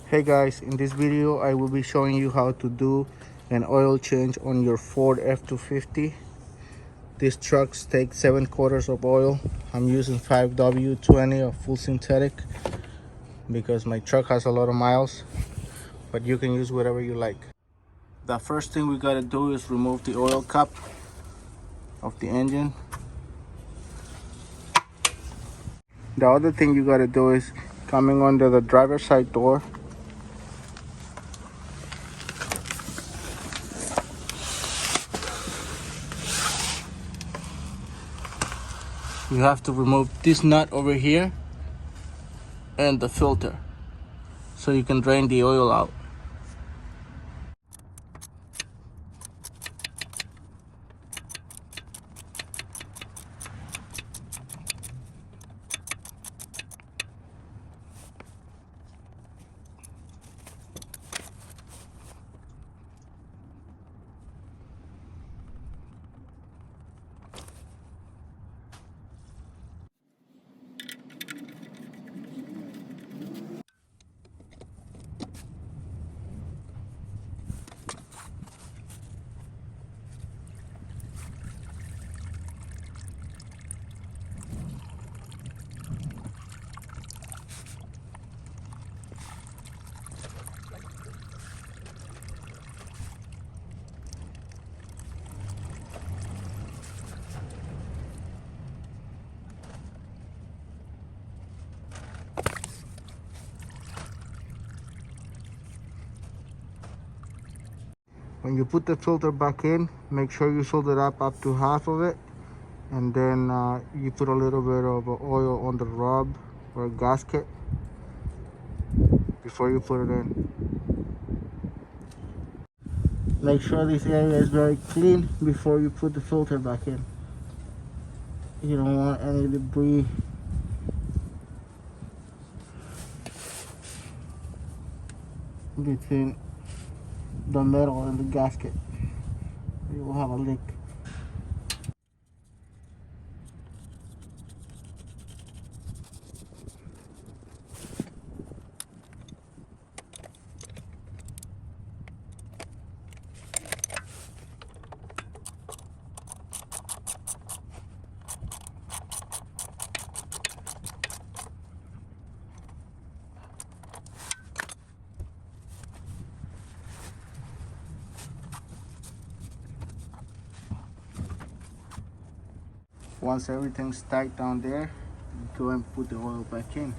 Hey guys, in this video I will be showing you how to do an oil change on your Ford F250. This truck takes 7/4 of oil. I'm using 5W20 of full synthetic because my truck has a lot of miles, but you can use whatever you like. The first thing we gotta do is remove the oil cap of the engine. The other thing you gotta do is coming under the driver's side door. You have to remove this nut over here and the filter so you can drain the oil out. When you put the filter back in, make sure you fill it up to half of it, and then you put a little bit of oil on the rub or gasket before you put it in. Make sure this area is very clean before you put the filter back in. You don't want any debris. Between the metal and the gasket, you will have a leak. Once everything's tight down there, go and put the oil back in.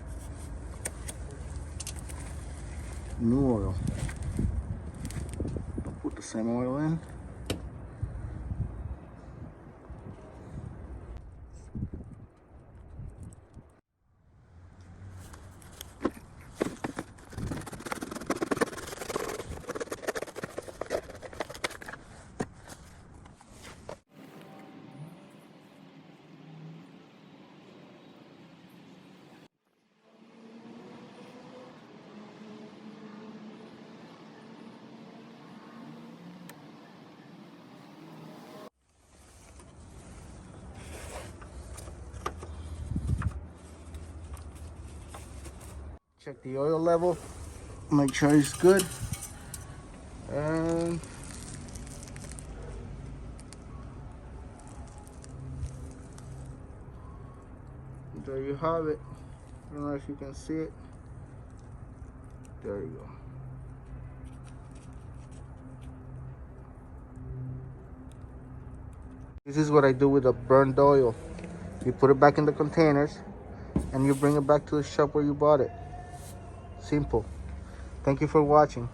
New oil. Don't put the same oil in. Check the oil level, make sure it's good, and there you have it. I don't know if you can see it. There you go. This is what I do with the burned oil. You put it back in the containers and you bring it back to the shop where you bought it. Simple. Thank you for watching.